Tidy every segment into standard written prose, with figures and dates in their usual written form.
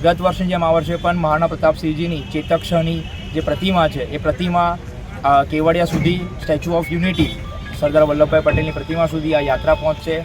ગત વર્ષની જેમ આ વર્ષે પણ મહારાણા પ્રતાપસિંહજીની ચેતકશની જે પ્રતિમા છે એ પ્રતિમા કેવડિયા સુધી statue of unity Sardar Vallabhbhai પટેલની પ્રતિમા સુધી આ યાત્રા પહોંચશે.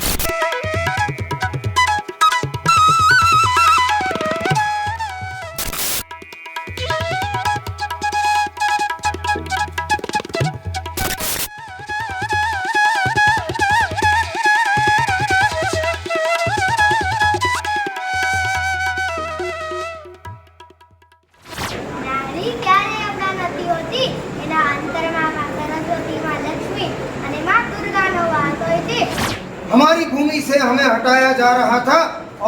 हमारी भूमि से हमें हटाया जा रहा था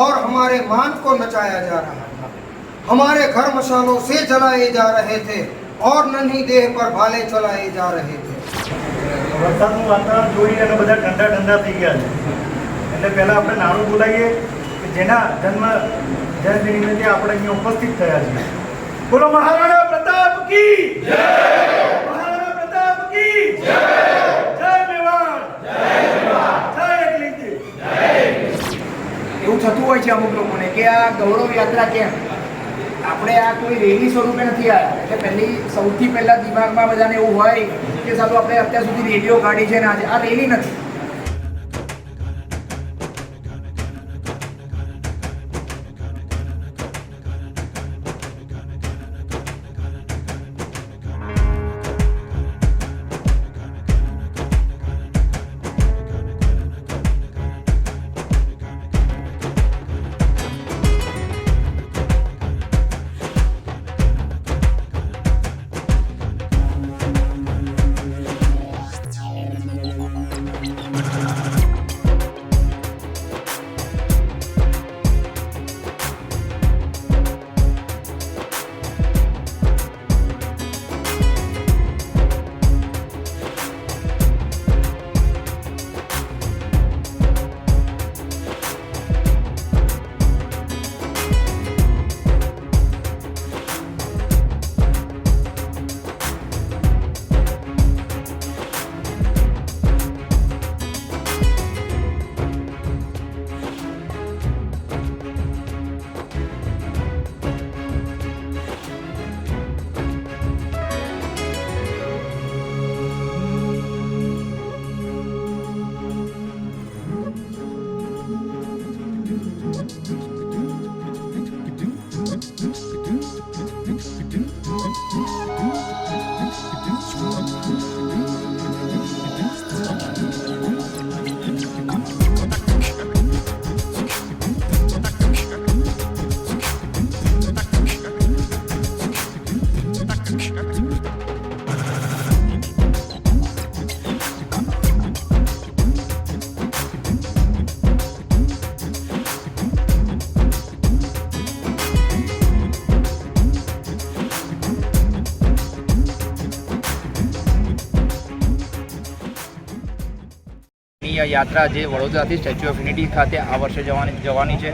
और हमारे मान को नचाया जा रहा था. हमारे घर मसालों से जलाए जा रहे थे और नन्ही देह पर भाले चलाए जा रहे थे. વરસાદનું વાતાવરણ જોઈ અને બધા ઠંડા ઠંડા થઈ ગયા છે. એટલે પહેલાં આપણે નાણું બોલાવીએ કે જેના જન્મ નિમિત્તે આપણે અહીંયા ઉપસ્થિત થયા છીએ. બોલો મહારાણા પ્રતાપ કી જય! મહારાણા પ્રતાપ કી જય! જય મેવાડ! જય મેવાડ! જય એકલીજી! એવું થતું હોય છે અમુક લોકોને કે આ ગૌરવ યાત્રા કેમ, આપણે આ કોઈ રેલી સ્વરૂપે નથી આવ્યા. એટલે સૌથી પહેલાં દિમાગમાં બધાને એવું હોય કે સારું આપણે અત્યાર સુધી રેલીઓ કાઢી છે ને આજે આ રેલી નથી. યાત્રા જે વડોદરાથી સ્ટેચ્યુ ઓફ યુનિટી ખાતે આ વર્ષે જવાની છે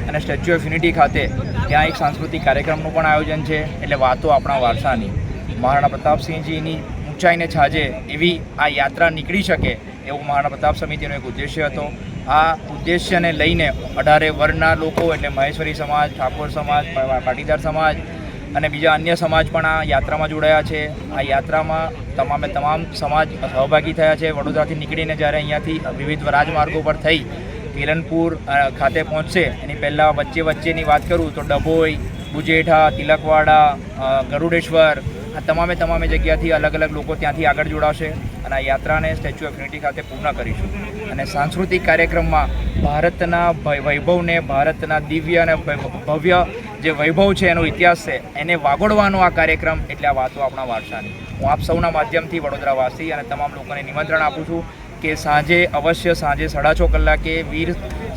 અને સ્ટેચ્યુ ઓફ યુનિટી ખાતે ત્યાં એક સાંસ્કૃતિક કાર્યક્રમનું પણ આયોજન છે. એટલે વાતો આપણા વારસાની, મહારાણા પ્રતાપસિંહજીની ઊંચાઈને છાજે એવી આ યાત્રા નીકળી શકે એવું મહારાણા પ્રતાપ સમિતિનો એક ઉદ્દેશ્ય હતો. આ ઉદ્દેશ્યને લઈને 18 વર્ણના લોકો એટલે મહેશ્વરી સમાજ, ઠાકોર સમાજ, પાટીદાર સમાજ અને બીજા અન્ય સમાજ પણ આ યાત્રામાં જોડાયા છે. આ યાત્રામાં તમામ સમાજ સહભાગી થયા છે. વડોદરાથી નીકળીને જ્યારે અહીંયાથી વિવિધ રાજમાર્ગો પર થઈ કેલનપુર ખાતે પહોંચશે એની પહેલાં વચ્ચેની વાત કરું તો ડભોઈ, બુજેઠા, તિલકવાડા, ગરુડેશ્વર આ તમામે જગ્યાથી અલગ અલગ લોકો ત્યાંથી આગળ જોડાશે અને આ યાત્રાને સ્ટેચ્યુ ઓફ યુનિટી ખાતે પૂર્ણ કરીશું. અને સાંસ્કૃતિક કાર્યક્રમમાં ભારતના વૈભવને, ભારતના દિવ્ય અને ભવ્ય જે વૈભવ છે એનો ઇતિહાસ છે એને વાગોળવાનો આ કાર્યક્રમ. એટલે આ વાતો આપણા વારસાની. હું આપ સૌના માધ્યમથી વડોદરાવાસી અને તમામ લોકોને નિમંત્રણ આપું છું કે અવશ્ય સાંજે 6:30 કલાકે વીર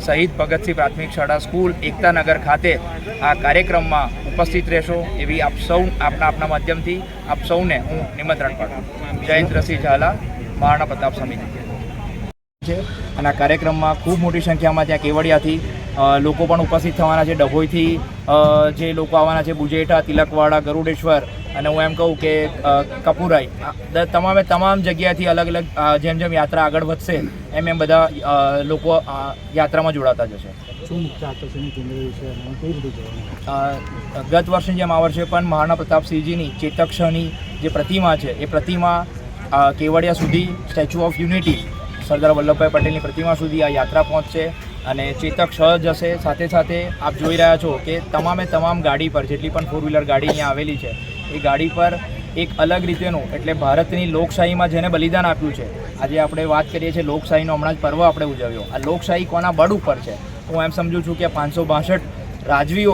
શહીદ ભગતસિંહ પ્રાથમિક શાળા સ્કૂલ એકતાનગર ખાતે આ કાર્યક્રમમાં ઉપસ્થિત રહેશો એવી આપના માધ્યમથી આપ સૌને હું નિમંત્રણ પાઠવું. જય ઇન્દ્રસિંહ ઝાલા, મહારાણા પ્રતાપ સમિતિ છે. અને આ કાર્યક્રમમાં ખૂબ મોટી સંખ્યામાં ત્યાં કેવડિયાથી લોકો પણ ઉપસ્થિત થવાના છે. ડભોઈથી જે લોકો આવવાના છે, બુજેઠા, તિલકવાડા, ગરુડેશ્વર અને હું એમ કહું કે કપુરાઈ, તમામ જગ્યાએથી અલગ અલગ જેમ યાત્રા આગળ વધશે એમ બધા લોકો યાત્રામાં જોડાતા જશે. શું મુખ્ય આકર્ષણનું કેન્દ્ર છે અને કઈ રીતે જવાનું? ગત વર્ષની જેમ આ વર્ષે પણ મહારાણા પ્રતાપસિંહજીની ચેતકશની જે પ્રતિમા છે એ પ્રતિમા કેવડિયા સુધી statue of unity Sardar Vallabhbhai પટેલની પ્રતિમા સુધી આ યાત્રા પહોંચશે અને ચેતક સહ જશે. સાથે સાથે આપ જોઈ રહ્યા છો કે તમામે તમામ ગાડી પર જેટલી પણ 4 વ્હીલર ગાડી અહીંયા આવેલી છે એ ગાડી પર એક અલગ રીતેનું એટલે ભારતની લોકશાહીમાં જેને બલિદાન આપ્યું છે. આજે આપણે વાત કરીએ છીએ લોકશાહીનો, હમણાં જ પર્વ આપણે ઉજવ્યો. આ લોકશાહી કોના બળ ઉપર છે? હું એમ સમજું છું કે 562 રાજવીઓ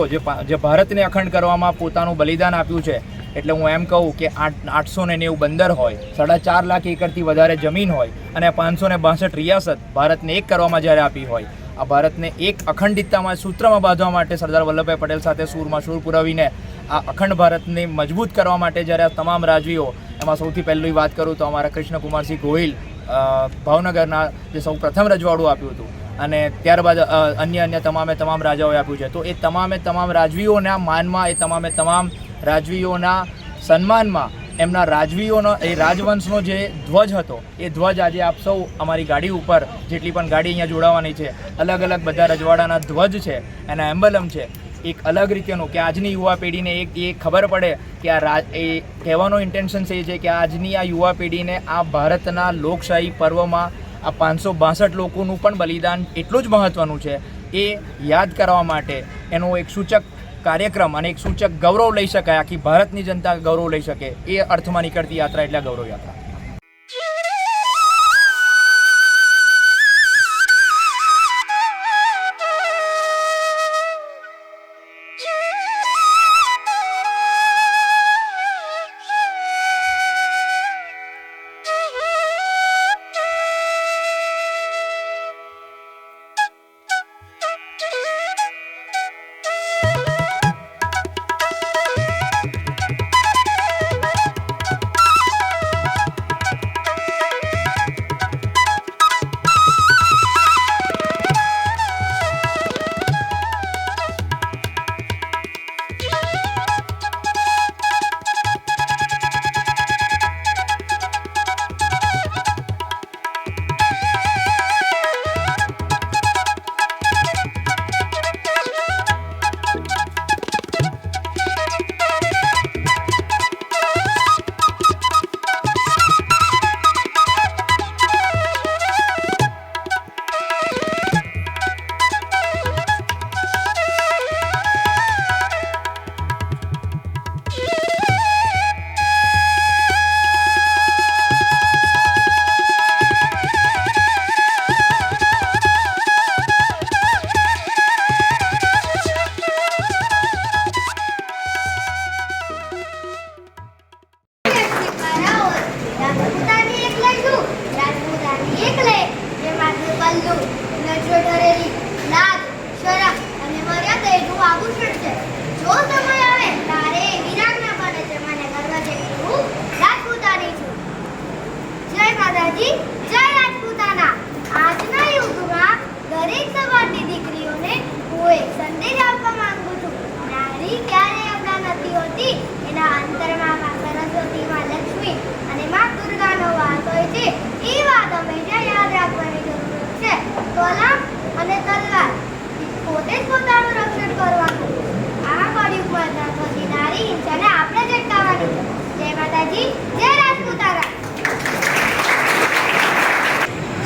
જે ભારતને અખંડ કરવામાં પોતાનું બલિદાન આપ્યું છે. એટલે હું એમ કહું કે 890 બંદર હોય, 4.5 લાખ એકરથી વધારે જમીન હોય અને 562 રિયાસત ભારતને એક કરવામાં જ્યારે આપી હોય, આ ભારતને એક અખંડિતતામાં સૂત્રમાં બાંધવા માટે સરદાર વલ્લભભાઈ પટેલ સાથે સૂરમાં સૂર પુરાવીને આ અખંડ ભારતને મજબૂત કરવા માટે જ્યારે આ તમામ રાજવીઓ, એમાં સૌથી પહેલી વાત કરું તો અમારા કૃષ્ણકુમારસિંહ ગોહિલ ભાવનગરના જે સૌ પ્રથમ રજવાડું આપ્યું હતું અને ત્યારબાદ અન્ય તમામ રાજાઓએ આપ્યું છે. તો એ તમામ રાજવીઓના માનમાં, એ તમામ રાજવીઓના સન્માનમાં એમના રાજવીઓનો એ રાજવંશનો જે ધ્વજ હતો એ ધ્વજ આજે આપ સૌ અમારી ગાડી ઉપર જેટલી પણ ગાડી અહીંયા જોડાવાની છે, અલગ અલગ બધા રજવાડાના ધ્વજ છે, એના એમ્બલમ છે. એક અલગ રીતેનું કે આજની યુવા પેઢીને એ ખબર પડે કે એ કહેવાનો ઇન્ટેન્શન એ છે કે આજની આ યુવા પેઢીને આ ભારતના લોકશાહી પર્વમાં આ 562 લોકોનું પણ બલિદાન એટલું જ મહત્ત્વનું છે એ યાદ કરવા માટે એનો એક સૂચક કાર્યક્રમ અને એક સૂચક ગૌરવ લઈ શકાય, આખી ભારતની જનતા ગૌરવ લઈ શકે એ અર્થમાં નીકળતી યાત્રા એટલે ગૌરવ યાત્રા.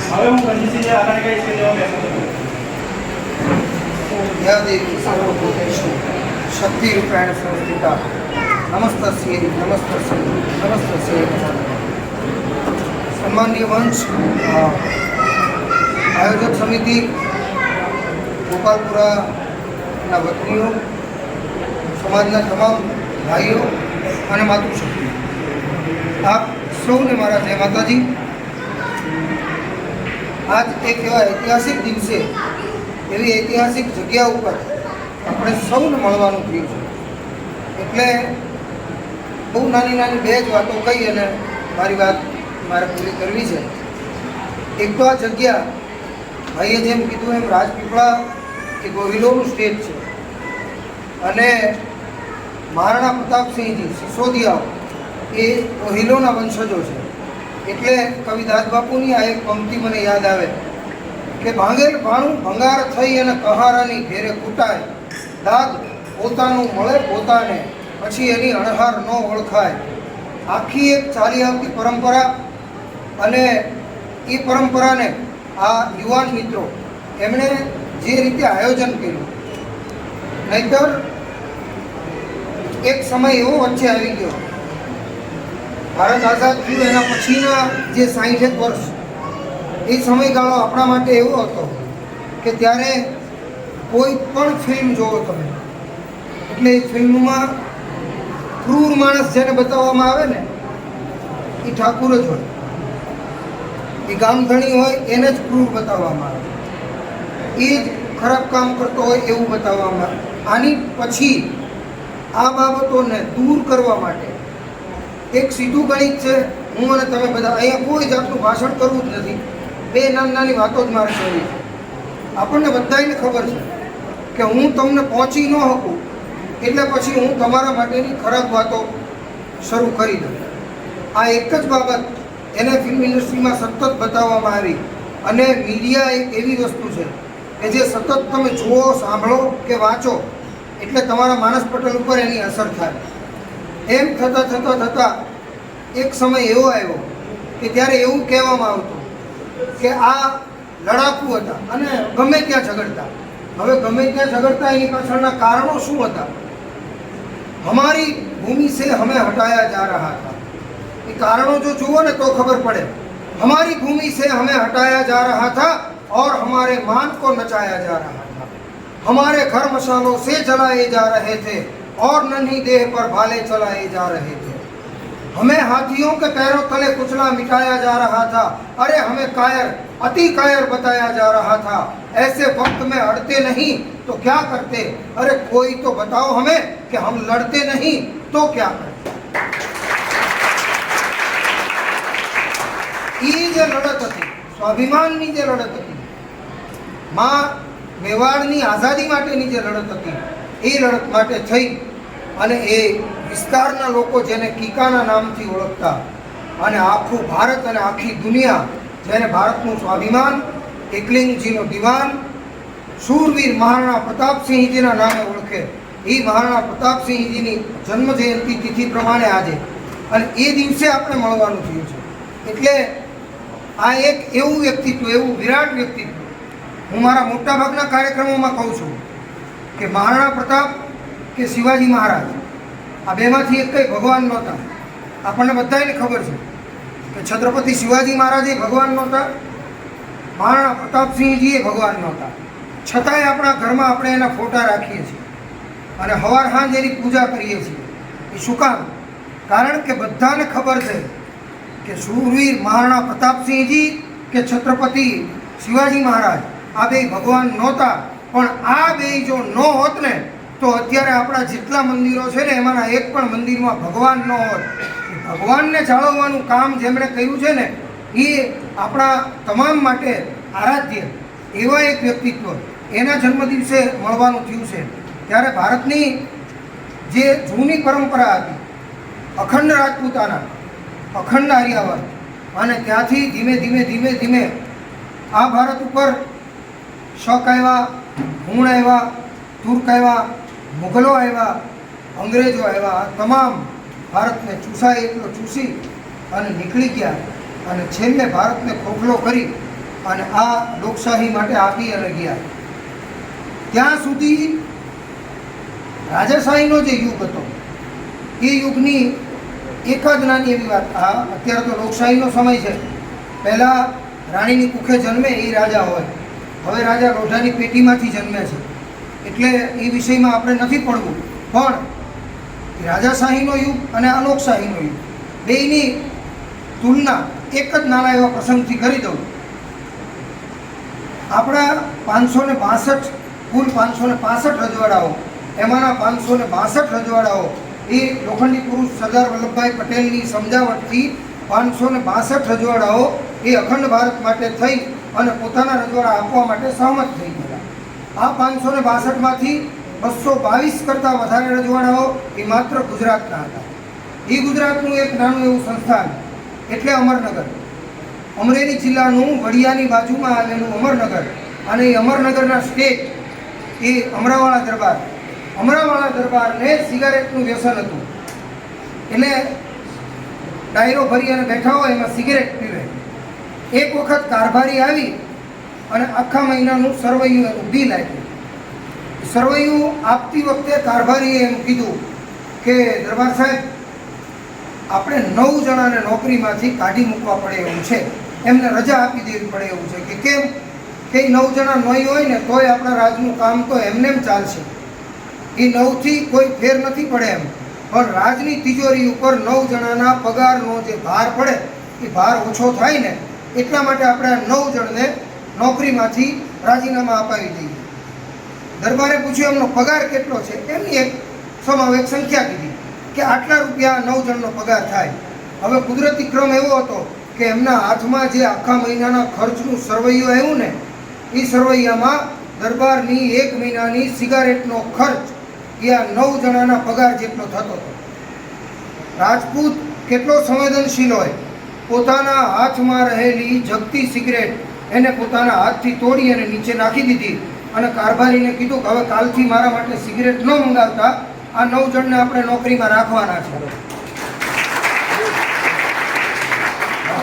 હવે હું કંજીસીને આગામી કહીશ કે જવાબ યા દેવી સર્વભૂતેષુ શક્તિરૂપેણ સંસ્થિતા નમસ્તસ્યૈ સન્માનીય વંશ આયોજક સમિતિ, ગોપાલપુરાના વતનીઓ, સમાજના તમામ ભાઈઓ અને માતૃશક્તિઓ, આપ સૌને મારા જય માતાજી. આજ એક એવા ઐતિહાસિક દિવસે એવી ઐતિહાસિક જગ્યા ઉપર આપણે સૌને મળવાનું થયું છે. એટલે બહુ નાની બે જ વાતો કહી અને મારી વાત મારે પૂરી કરવી છે. એક તો આ જગ્યા ભાઈએ જેમ કીધું એમ રાજપીપળા એ ગોહિલોનું સ્ટેજ છે અને મહારાણા પ્રતાપસિંહજી સિસોદિયાઓ એ ગોહિલોના વંશજો છે. એટલે કવિ દાસ બાપુની આ એક પંક્તિ મને યાદ આવે કે ભાંગેલ ભાણું ભંગાર થઈ અને કહારાની ઘેરે કૂટાય, દાદ પોતાનું મળે પોતાને, પછી એની અણહાર ન ઓળખાય. આખી એક ચાલી આવતી પરંપરા, અને એ પરંપરાને આ યુવાન મિત્રો એમણે જે રીતે આયોજન કર્યું, નહીતર એક સમય એવો વચ્ચે આવી ગયો, ભારત આઝાદ થયું એના પછીના જે 60 વર્ષ, એ સમયગાળો આપણા માટે એવો હતો કે ત્યારે કોઈ પણ ફિલ્મ જોવો તમે એટલે એ ફિલ્મમાં ક્રૂર માણસ જેને બતાવવામાં આવે ને એ ઠાકુર જ હોય, એ ગામધણી હોય એને જ ક્રૂર બતાવવામાં આવે, એ જ ખરાબ કામ કરતો હોય એવું બતાવવામાં આવે. આની પછી આ બાબતોને દૂર કરવા માટે એક સીધું ગણિત છે. હું અને તમે બધા અહીંયા કોઈ જાતનું ભાષણ કરવું જ નથી, બે નાની વાતો જ મારે કરવી છે. આપણને બધાને ખબર છે કે હું તમને પહોંચી ન શકું એટલે પછી હું તમારા માટેની ખરાબ વાતો શરૂ કરી દઉં. આ એક જ બાબત એને ફિલ્મ ઇન્ડસ્ટ્રીમાં સતત બતાવવામાં આવી, અને મીડિયા એક એવી વસ્તુ છે કે જે સતત તમે જુઓ, સાંભળો કે વાંચો એટલે તમારા માનસ પટલ ઉપર એની અસર થાય. એમ થતાં એક સમય એવો આવ્યો કે ત્યારે એવું કહેવામાં આવતું કે આ લડાકુ હતા અને ગમે ત્યાં ઝઘડતા. હવે ગમે ત્યાં ઝઘડતા એની પાછળના કારણો શું હતા? हमारी भूमि से हमें हटाया जा रहा था. ये कारणों जो जुओ ने तो खबर पड़े. हमारी भूमि से हमें हटाया जा रहा था और हमारे मान को नचाया जा रहा था. हमारे घर मसालों से जलाए जा रहे थे और नन्ही देह पर भाले चलाए जा रहे थे. हमें हाथियों के पैरों तले कुचला मिटाया जा रहा था. अरे हमें कायर, अति कायर बताया जा रहा था. ऐसे वक्त में अड़ते नहीं तो क्या करते? अरे कोई तो बताओ हमें कि हम लड़ते नहीं तो क्या करते? ये जे लड़त थी, स्वाभिमाननी जे लड़त थी, मां मेवाड़नी आज़ादी माटेनी जे लड़त थी, એ લડત માટે થઈ અને એ વિસ્તારના લોકો જેને કીકાના નામથી ઓળખતા, અને આખું ભારત અને આખી દુનિયા જેને ભારતનું સ્વાભિમાન, એકલિંગજીનો દિવાન, શૂરવીર મહારાણા પ્રતાપસિંહજીના નામે ઓળખે, એ મહારાણા પ્રતાપસિંહજીની જન્મ જયંતિ તિથિ પ્રમાણે આજે અને એ દિવસે આપણે મળવાનું થયું છે. એટલે આ એક એવું વ્યક્તિત્વ, એવું વિરાટ વ્યક્તિત્વ, હું મારા મોટાભાગના કાર્યક્રમોમાં કહું છું કે મહારાણા પ્રતાપ કે શિવાજી મહારાજ આ બેમાંથી એક કંઈ ભગવાન નહોતા. આપણને બધાને ખબર છે કે છત્રપતિ શિવાજી મહારાજ એ ભગવાન નહોતા, મહારાણા પ્રતાપસિંહજી એ ભગવાન નહોતા. છતાંય આપણા ઘરમાં આપણે એના ફોટા રાખીએ છીએ અને હવાર સાંજ એની પૂજા કરીએ છીએ. એ શું કામ? કારણ કે બધાને ખબર છે કે શૂરવીર મહારાણા પ્રતાપસિંહજી કે છત્રપતિ શિવાજી મહારાજ આ બે ભગવાન નહોતા. પણ આ બે જો ન હોત ને તો અત્યારે આપણા જેટલા મંદિરો છે ને એમાંના એક પણ મંદિરમાં ભગવાન ન હોત. ભગવાનને જાળવવાનું કામ જેમણે કર્યું છે ને એ આપણા તમામ માટે આરાધ્ય એવા એક વ્યક્તિત્વ, એના જન્મદિવસે મળવાનું થયું છે. ત્યારે ભારતની જે જૂની પરંપરા હતી, અખંડ રાજપૂતાના, અખંડ આર્યાવર્ત, અને ત્યાંથી ધીમે ધીમે આ ભારત ઉપર શક આવ્યા, હુણ આવ્યા, તુર્ક આવ્યા, મુગલો આવ્યા, અંગ્રેજો આવ્યા. તમામ ભારતને ચૂસાય એટલો ચૂસી અને નીકળી ગયા અને છેલ્લે ભારતને ખોખલો કરી અને આ લોકશાહી માટે આપી અને ગયા. ત્યાં સુધી રાજાશાહીનો જે યુગ હતો એ યુગની એક જ નાની એવી વાત. અત્યારે તો લોકશાહીનો સમય છે. પહેલાં રાણીની કુખે જન્મે એ રાજા હોય, હવે રાજા રોઢાની પેટીમાંથી જન્મે છે. એટલે એ વિષયમાં આપણે નથી પડવું, પણ રાજાશાહીનો યુગ અને આ લોકશાહીનો યુગ બેયની તુલના એક જ નાના એવા પ્રસંગથી કરી દઉં. આપણા 562 કુલ 565 રજવાડાઓ, એમાંના 562 રજવાડાઓ એ લોખંડી પુરુષ સરદાર વલ્લભભાઈ પટેલની સમજાવટથી 562 રજવાડાઓ એ અખંડ ભારત માટે થઈ અને પોતાના રજવાડા આપવા માટે સહમત થઈ ગયા. આ 562માંથી 222 કરતાં વધારે રજવાડાઓ એ માત્ર ગુજરાતના હતા. એ ગુજરાતનું એક નાનું એવું સંસ્થાન એટલે અમરનગર. અમરેલી જિલ્લાનું વડિયાની બાજુમાં આવેલું અમરનગર, અને એ અમરનગરના સ્ટેટ એ અમરાવાળા દરબાર. અમરાવાળા દરબારને સિગારેટનું વ્યસન હતું, એટલે ડાયરો ભરી અને બેઠા હોય એમાં સિગરેટ પીવે. એક વખત કારભારી આવી અને આખા મહિનાનું સરવૈયું એનું બિલ આપ્યું. સરવૈયું આપતી વખતે કારભારીએ એમ કીધું કે દરબાર સાહેબ, આપણે 9 જણાને નોકરીમાંથી કાઢી મૂકવા પડે એવું છે, એમને રજા આપી દેવી પડે એવું છે. કે કેમ? કે 9 જણા નહીં હોય ને તોય આપણા રાજનું કામ તો એમને ચાલશે, એ 9થી કોઈ ફેર નથી પડે એમ. પણ રાજની તિજોરી ઉપર 9 જણાના પગારનો જે ભાર પડે એ ભાર ઓછો થાય ને, એટલા માટે આપણે 9 જણને નોકરીમાંથી રાજીનામા અપાવી દઈએ. દરબારે પૂછ્યું એમનો પગાર કેટલો છે? એમની એક સ્વાભાવિક સંખ્યા કીધી કે આટલા રૂપિયા 9 જણનો પગાર થાય. હવે કુદરતી ક્રમ એવો હતો કે એમના હાથમાં જે આખા મહિનાના ખર્ચનું સરવૈયું આવ્યું ને, એ સરવૈયામાં દરબારની 1 મહિનાની સિગારેટનો ખર્ચ એ આ 9 જણાના પગાર જેટલો થતો હતો. રાજપૂત કેટલો સંવેદનશીલ હોય, પોતાના હાથમાં રહેલી જગતી સિગરેટ એને પોતાના હાથથી તોડી અને નીચે નાખી દીધી અને કારભારીને કીધું કે હવે કાલથી મારા માટે સિગરેટ ન મંગાવતા, આ 9 જણને આપણે નોકરીમાં રાખવાના છે.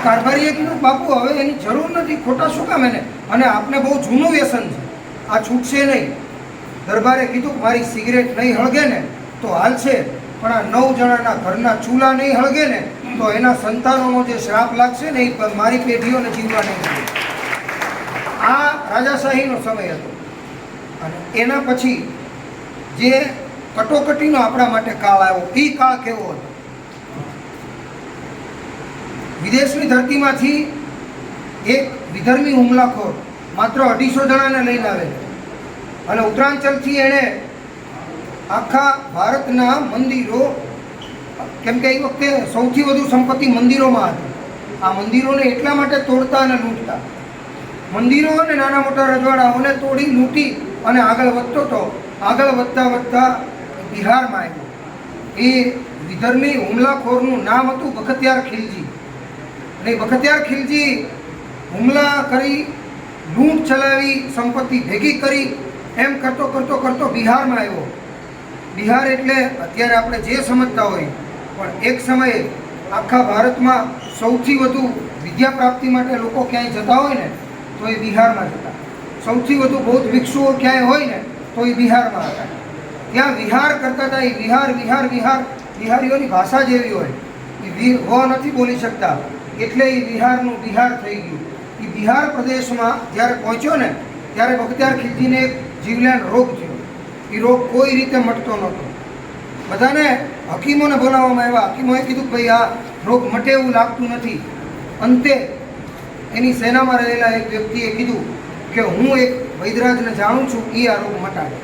કારભારીએ કીધું બાપુ હવે એની જરૂર નથી, ખોટા શું કામ એને, અને આપને બહુ જૂનું વ્યસન છે, આ છૂટશે નહીં. દરબારે કીધું કે મારી સિગરેટ નહીં હળગે ને તો હાલશે, પણ આ 9 જણાના ઘરના ચૂલા નહીં હળગે ને તો એના સંતાનોનો જે શ્રાપ લાગશે ને એ મારી પેઢીઓને જીવવા નહીં મળે. આ રાજાશાહીનો સમય હતો. અને એના પછી જે કટોકટીનો આપણા માટે કાળ આવ્યો, એ કાળ કેવો હતો? વિદેશની ધરતીમાંથી એક વિધર્મી હુમલાખોર માત્ર 250 જણાને લઈને આવે અને ઉત્તરાંચલથી એણે આખા ભારતના મંદિરો, કેમ કે એ વખતે સૌથી વધુ સંપત્તિ મંદિરોમાં હતી, આ મંદિરોને એટલા માટે તોડતા અને લૂંટતા. મંદિરો અને નાના મોટા રજવાડાઓને તોડી લૂંટી અને આગળ વધતો હતો. આગળ વધતા વધતા બિહારમાં આવ્યો. એ વિધર્મી હુમલાખોરનું નામ હતું બખતિયાર ખિલજી. અને બખતિયાર ખિલજી હુમલા કરી, લૂંટ ચલાવી, સંપત્તિ ભેગી કરી, એમ કરતો કરતો કરતો બિહારમાં આવ્યો. બિહાર એટલે અત્યારે આપણે જે સમજતા હોય, પણ એક સમયે આખા ભારતમાં સૌથી વધુ વિદ્યા પ્રાપ્તિ માટે લોકો ક્યાંય જતા હોય ને તો એ બિહારમાં જતા. સૌથી વધુ બૌદ્ધ ભિક્ષુઓ ક્યાંય હોય ને તો એ બિહારમાં હતા. ત્યાં વિહાર કરતા હતા. એ વિહાર વિહાર વિહાર બિહારીઓની ભાષા જેવી હોય, એ વ નથી બોલી શકતા, એટલે એ વિહારનું બિહાર થઈ ગયું. એ બિહાર પ્રદેશમાં જ્યારે પહોંચ્યો ને ત્યારે બખતિયાર ખિલજીને એક જીવલેણ રોગ થયો. એ રોગ કોઈ રીતે મટતો નહોતો. બધાને હકીમોને બોલાવવામાં આવ્યા. હકીમોએ કીધું ભાઈ આ રોગ મટે એવું લાગતું નથી. અંતે એની સેનામાં રહેલા એક વ્યક્તિએ કીધું કે હું એક વૈદરાજને જાણું છું, એ આ રોગ મટાડે.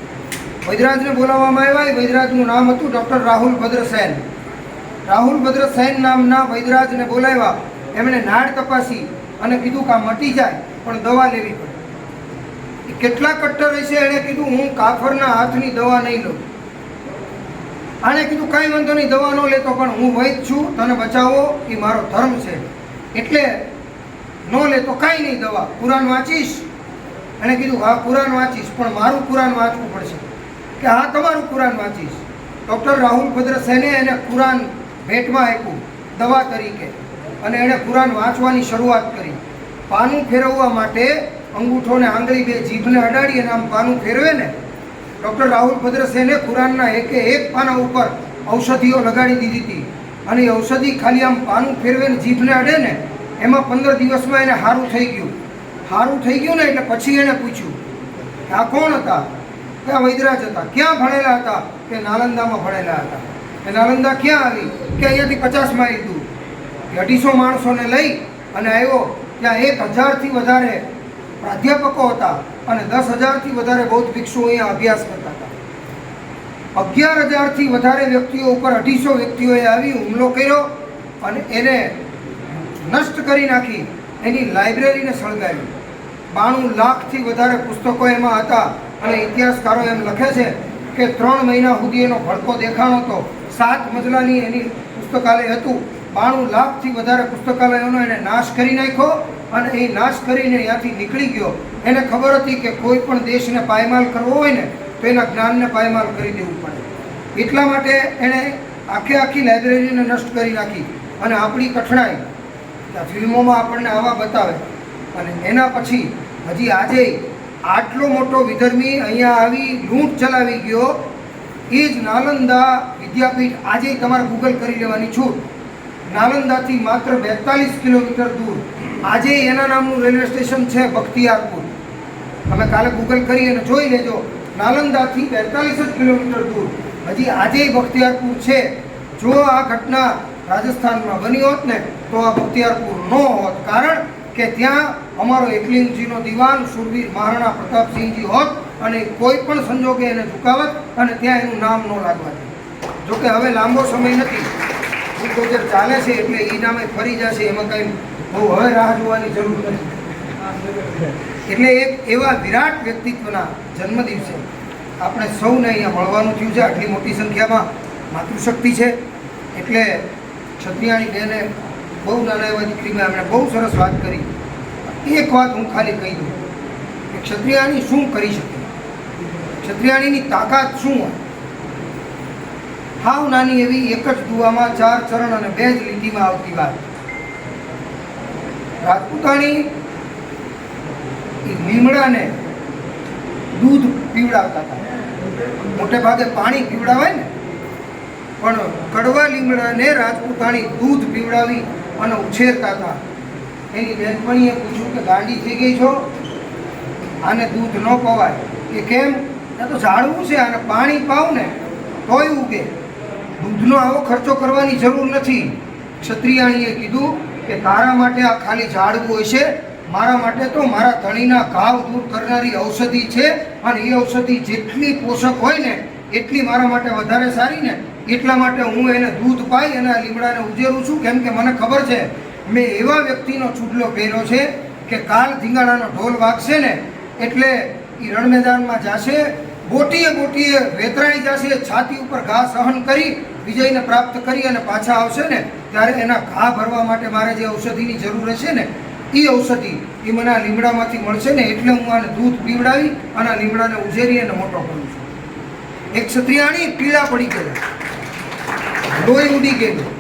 વૈદરાજને બોલાવવામાં આવ્યા. એ વૈદરાજનું નામ હતું ડૉક્ટર રાહુલ ભદ્રસેન. રાહુલ ભદ્રસેન નામના વૈદરાજને બોલાવ્યા. એમણે નાડ તપાસી અને કીધું કે આ મટી જાય પણ દવા લેવી પડે. એ કેટલા કટ્ટર હશે, એણે કીધું હું કાફરના હાથની દવા નહીં લઉં. આણે કીધું કાંઈ વાંધો નહીં, દવા ન લેતો, પણ હું વૈદ છું, તને બચાવો એ મારો ધર્મ છે, એટલે ન લેતો કાંઈ નહીં દવા. કુરાન વાંચીશ? એણે કીધું હા કુરાન વાંચીશ, પણ મારું કુરાન વાંચવું પડશે. કે હા તમારું કુરાન વાંચીશ. ડૉક્ટર રાહુલ ભદ્રસેને એને કુરાન ભેટમાં આપ્યું દવા તરીકે, અને એણે કુરાન વાંચવાની શરૂઆત કરી. પાનું ફેરવવા માટે અંગૂઠોને આંગળી બે જીભને અડાડી અને આમ પાનું ફેરવે ને, ડૉક્ટર રાહુલ ભદ્રસેને કુરાનના એકે એક પાના ઉપર ઔષધિઓ લગાડી દીધી હતી. અને એ ઔષધિ ખાલી આમ પાનું ફેરવે ને જીભને અડે ને, એમાં 15 દિવસમાં એને સારું થઈ ગયું. સારું થઈ ગયું ને એટલે પછી એણે પૂછ્યું કે આ કોણ હતા? કે આ વૈદરાજ હતા. ક્યાં ભણેલા હતા? કે નાલંદામાં ભણેલા હતા. એ નાલંદા ક્યાં આવી? કે અહીંયાથી 50 માઇલ દૂર. 250 માણસોને લઈ અને આવ્યો. ત્યાં 1000થી વધારે પ્રાધ્યાપકો હતા અને 10,000થી વધારે બૌદ્ધ ભિક્ષુઓ અહીંયા અભ્યાસ કરતા હતા. 11,000થી વધારે વ્યક્તિઓ ઉપર 250 વ્યક્તિઓએ આવી હુમલો કર્યો અને એને નષ્ટ કરી નાખી. એની લાઇબ્રેરીને સળગાવી. 92 લાખથી વધારે પુસ્તકો એમાં હતા. અને ઇતિહાસકારો એમ લખે છે કે 3 મહિના સુધી એનો ભડકો દેખાણો હતો. 7 મજલાની એની પુસ્તકાલય હતું. 92 લાખથી વધારે પુસ્તકાલયોનો એને નાશ કરી નાખ્યો અને એ નાશ કરીને ત્યાંથી નીકળી ગયો. એને ખબર હતી કે કોઈ પણ દેશને પાયમાલ કરવો હોય ને તો એના જ્ઞાનને પાયમાલ કરી દેવું પડે. એટલા માટે એણે આખી લાઇબ્રેરીને નષ્ટ કરી નાખી. અને આપણી કઠણાઈ ફિલ્મોમાં આપણને આવા બતાવે. અને એના પછી હજી આજે આટલો મોટો વિધર્મી અહીંયા આવી લૂંટ ચલાવી ગયો. એ જ નાલંદા વિદ્યાપીઠ આજે તમારે ગૂગલ કરી લેવાની છૂટ. નાલંદાથી માત્ર 42 કિલોમીટર દૂર આજે એના નામનું રેલવે સ્ટેશન છે બખ્તિયારપુર. તમે કાલે ગૂગલ કરી અને જોઈ લેજો. નાલંદાથી 42 જ કિલોમીટર દૂર હજી આજે બખ્તિયારપુર છે. જો આ ઘટના રાજસ્થાનમાં બની હોત ને તો આ બખ્તિયારપુર ન હોત. કારણ કે ત્યાં અમારો એકલિંગજીનો દિવાન શૂરવીર મહારાણા પ્રતાપસિંહજી હોત અને કોઈ પણ સંજોગે એને ઝુકાવત અને ત્યાં એનું નામ ન લાગવા દે. જોકે હવે લાંબો સમય નથી, બુલડોઝર ચાલે છે એટલે એ નામે ફરી જશે. એમાં કંઈ બહુ હવે રાહ જોવાની જરૂર નથી. એટલે એક એવા વિરાટ વ્યક્તિત્વના જન્મદિવસે આપણે સૌને અહીંયા મળવાનું થયું છે. આટલી મોટી સંખ્યામાં માતૃશક્તિ છે. એટલે ક્ષત્રિયાણી બેને બહુ નાના એવા દીકરીમાં એમણે બહુ સરસ વાત કરી. એક વાત હું ખાલી કહી દઉં કે ક્ષત્રિયાણી શું કરી શકે, ક્ષત્રિયાણીની તાકાત શું હોય. હાવ નાની એવી એક જ દુઆમાં 4 ચરણ અને 2 જ લીટીમાં આવતી વાત. રાજપૂતાણી લીમડાને દૂધ પીવડાવતા હતા. મોટે ભાગે પાણી પીવડાવાય ને, પણ કડવા લીમડાને રાજપૂતાણી દૂધ પીવડાવી અને ઉછેરતા હતા. એની બહેનપણીએ પૂછ્યું કે ગાંડી થઈ ગઈ છો, આને દૂધ ન પવાય. કે કેમ? એ તો ઝાડવું છે, આને પાણી પાવ ને તોય ઉગે. દૂધનો આવો ખર્ચો કરવાની જરૂર નથી. ક્ષત્રિયાણીએ કીધું કે તારા માટે આ ખાલી ઝાડવું હશે, મારા માટે તો મારા ધણીના ઘાવ દૂર કરનારી ઔષધિ છે. અને એ ઔષધિ જેટલી પોષક હોય ને એટલી મારા માટે વધારે સારી ને, એટલા માટે હું એને દૂધ પાઈ અને આ લીમડાને ઉજેરું છું. કેમ કે મને ખબર છે મેં એવા વ્યક્તિનો ચૂડલો પહેર્યો છે કે કાલ ધીંગાણાનો ઢોલ વાગશે ને એટલે એ રણ મેદાનમાં જશે, બોટીએ વેતરાઈ જશે, છાતી ઉપર ઘા સહન કરી વિજયને પ્રાપ્ત કરી અને પાછા આવશે ને ત્યારે એના ઘા ભરવા માટે મારે જે ઔષધિની જરૂર હશે ને એ ઔષધિ એ મને આ લીમડામાંથી મળશે ને. એટલે હું આને દૂધ પીવડાવી અને આ લીમડાને ઉજેરી અને મોટો કરું છું. એક ક્ષત્રિયાણી પીળા પડી ગયેલા, લોહી ઉડી ગયેલું.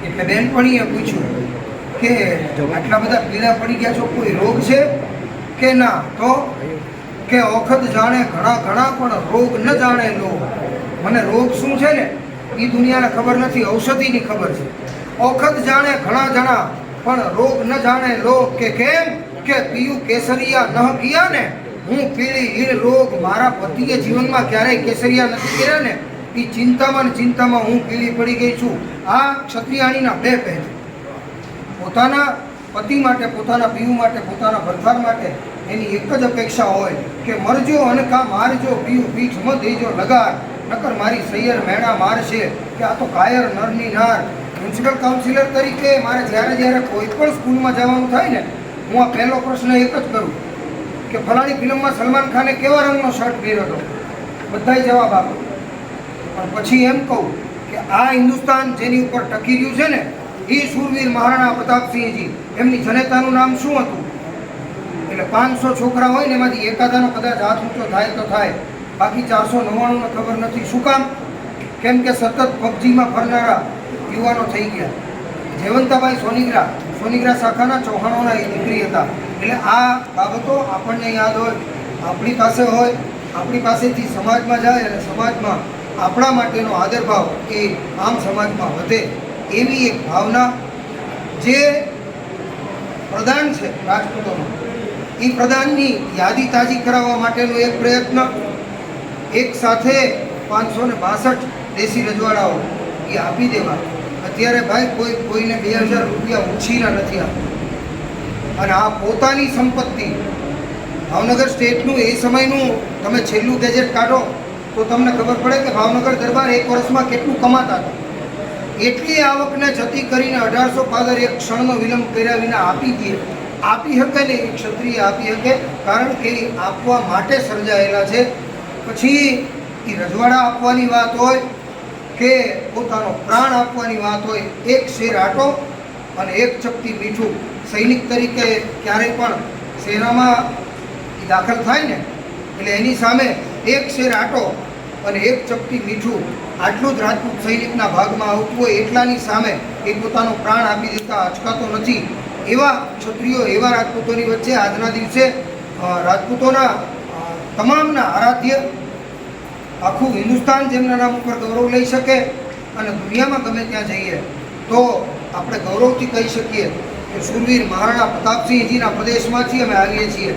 એટલે બેનપણીએ પૂછ્યું કે આટલા બધા પીળા પડી ગયા છો, કોઈ રોગ છે કે ના? તો કે ઓખદ જાણે ઘણા પણ રોગ ન જાણે લો. મને રોગ શું છે ને એ દુનિયાને ખબર નથી, ઔષધિની ખબર છે. ઓખદ જાણે ઘણા જણા પણ રોગ ન જાણે લો. કે કેમ? કે પીયું કેસરિયા ન પિયા ને, હું પીળી હીણ રોગ. મારા પતિએ જીવનમાં ક્યારેય કેસરિયા નથી કર્યા ને, એ ચિંતામાં હું પીળી પડી ગઈ છું. આ ક્ષત્રિયાણીના બે પહેલ. પોતાના પતિ માટે, પોતાના પીયું માટે, પોતાના ભરથાર માટે એની એક જ અપેક્ષા હોય કે મરજો અને કા મારજો, પીયું પીઠ મ દેજો લગાર, નકર મારી સૈયર મેણા મારશે. કે આ તો કાયર નરની નાર. મ્યુનિસિપલ કાઉન્સિલર તરીકે મારે જ્યારે કોઈ પણ સ્કૂલમાં જવાનું થાય ને હું આ પહેલો પ્રશ્ન એક જ કરું કે ફલાણી ફિલ્મમાં સલમાન ખાને કેવા રંગનો શર્ટ પહેર્યો હતો, બધાય જવાબ આપો. પણ પછી એમ કહું કે આ હિન્દુસ્તાન જેની ઉપર ટકી રહ્યું છે ને એ શૂરવીર મહારાણા પ્રતાપસિંહજી, એમની જનેતાનું નામ શું હતું? એટલે 500 છોકરા હોય ને એમાંથી એકાદાનો કદાચ હાથ ઊંચો થાય તો થાય, બાકી 499ને ખબર નથી. શું કામ? કેમ કે સતત પબજીમાં ફરનારા યુવાનો થઈ ગયા. જયવંતાબાઈ સોનીગ્રા શાખાના ચૌહાણોના એ દીકરી હતા. એટલે આ બાબતો આપણને યાદ હોય, આપણી પાસે હોય, આપણી પાસેથી સમાજમાં જાય અને સમાજમાં આપણા માટેનો આદરભાવ એ આમ સમાજમાં વધે એવી એક ભાવના જે પ્રદાન છે રાજપૂતોનો, એ પ્રદાનની યાદી તાજી કરાવવા માટેનો એક પ્રયત્ન. એક સાથે 562 દેશી રજવાડાઓ એ આપી દેવા. અત્યારે ભાઈ કોઈને 2000 રૂપિયા ઉછીના નથી આપતા. અને આ પોતાની સંપત્તિ ભાવનગર સ્ટેટનું એ સમયનું તમે છેલ્લું ગેજેટ કાઢો તો તમને ખબર પડે કે ભાવનગર દરબાર એક વર્ષમાં કેટલું કમાતા હતા. એટલી આવકને જતી કરીને 1800 પાદર એક ક્ષણનો વિલંબ કર્યા વિના આપી દે. આપી શકે ને એ ક્ષત્રિય આપી શકે, કારણ કે એ આપવા માટે સર્જાયેલા છે. પછી એ રજવાડા આપવાની વાત હોય કે પોતાનો પ્રાણ આપવાની વાત હોય, એક શેર આટો અને એક ચપટી મીઠું સૈનિક તરીકે ક્યારેય પણ સેનામાં દાખલ થાય ને એટલે એની સામે એક શેર આટો અને એક ચપટી મીઠું આટલું જ રાજપૂત સૈનિકના ભાગમાં આવતું હોય એટલાની સામે એ પોતાનો પ્રાણ આપી દેતા અચકાતો નથી. એવા ક્ષત્રિયો, એવા રાજપૂતોની વચ્ચે આજના દિવસે રાજપૂતોના તમામના આરાધ્ય આખું હિન્દુસ્તાન જેમના નામ ઉપર ગૌરવ લઈ શકે અને દુનિયામાં ગમે ત્યાં જઈએ તો આપણે ગૌરવથી કહી શકીએ કે શૂરવીર મહારાણા પ્રતાપસિંહજીના પ્રદેશમાંથી અમે આવીએ છીએ.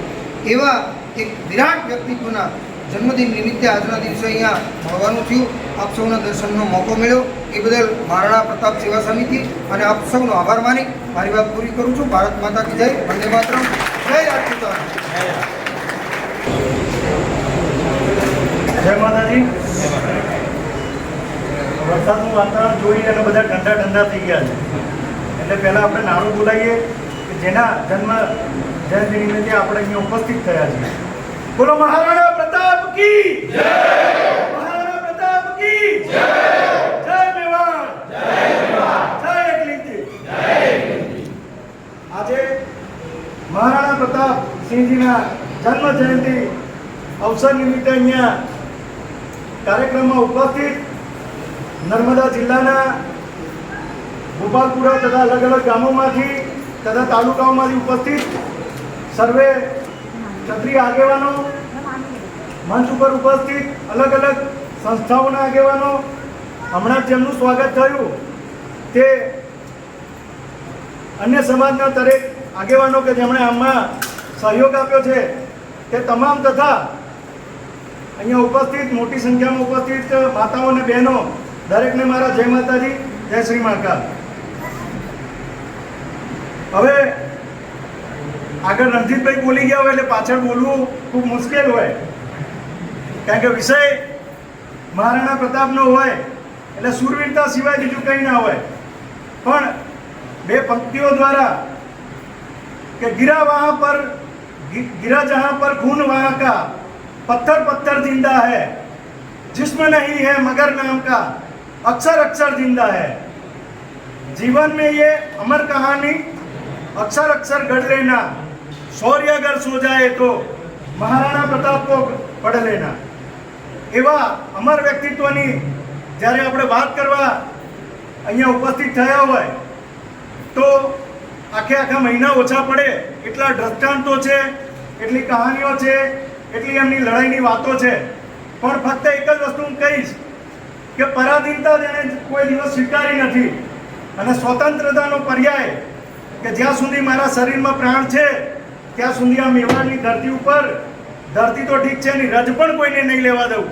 એવા એક વિરાટ વ્યક્તિત્વના જન્મદિન નિમિત્તે આજના દિવસે અહીંયા મળવાનું થયું. આપ સૌના દર્શનનો મોકો મળ્યો એ બદલ મહારાણા પ્રતાપ સેવા સમિતિ અને આપ સૌનો આભાર માની મારી વાત પૂરી કરું છું. ભારત માતા કી જય, વંદે માતરમ, જય રાજપૂતાના. જય માતાજી. વરસાદનું વાતાવરણ જોઈ અને બધા ઠંડા ઠંડા થઈ ગયા છે. એટલે પહેલાં આપણે નાણું બોલાવીએ કે જેના જન્મ જયંતિ નિમિત્તે આપણે અહીંયા ઉપસ્થિત થયા છીએ. બોલો મહારાણા પ્રતાપ કી જય! મહારાણા પ્રતાપ કી જય! જય મેવાડ! જય મેવાડ! જય એકલીજી! જય એકલીજી! આજે મહારાણા પ્રતાપ સિંહજીના જન્મ જયંતિ અવસર નિમિત્તે અહીંયા કાર્યક્રમમાં ઉપસ્થિત નર્મદા જિલ્લાના ગોપાલપુરા તથા અલગ અલગ ગામોમાંથી તથા તાલુકાઓમાંથી ઉપસ્થિત સર્વે ક્ષત્રિય આગેવાનો, મંચ ઉપર ઉપસ્થિત અલગ અલગ સંસ્થાઓના આગેવાનો, હમણાં જેમનું સ્વાગત થયું તે અન્ય સમાજના દરેક આગેવાનો કે જેમણે આમાં સહયોગ આપ્યો છે તે તમામ તથા અહીંયા ઉપસ્થિત મોટી સંખ્યામાં ઉપસ્થિત માતાઓ અને બહેનો દરેકને મારા જય માતાજી, જય શ્રી મહાકાલ. હવે આગળ રણજીતભાઈ બોલી ગયા હોય એટલે પાછળ બોલવું ખૂબ મુશ્કેલ હોય, કારણ કે વિષય મહારાણા પ્રતાપનો હોય એટલે શૂરવીરતા સિવાય બીજું કંઈ ના હોય. પણ બે પંક્તિઓ દ્વારા કે गिरा जहां पर खून वहां का पत्थर पत्थर जिंदा है, जिस्म नहीं है मगर नाम का अक्षर अक्षर जिंदा है. जीवन में ये अमर कहानी अक्षर अक्षर गढ़ लेना, शौर्य अगर सो जाए तो महाराणा प्रताप को पढ़ लेना. એવા અમર વ્યક્તિત્વની જ્યારે આપણે વાત કરવા અહીંયા ઉપસ્થિત થયા હોય તો આખા મહિના ઓછા પડે એટલા દ્રષ્ટાંતો છે, એટલી કહાનીઓ છે, એટલી એમની લડાઈની વાતો છે. પણ ફક્ત એક જ વસ્તુ હું કહીશ કે પરાધીનતા જેણે કોઈ દિવસ સ્વીકારી નથી અને સ્વતંત્રતાનો પર્યાય કે જ્યાં સુધી મારા શરીરમાં પ્રાણ છે ત્યાં સુધી આ મેવાડની ધરતી ઉપર, ધરતી તો ઠીક છે એની રજ પણ કોઈને નહીં લેવા દઉં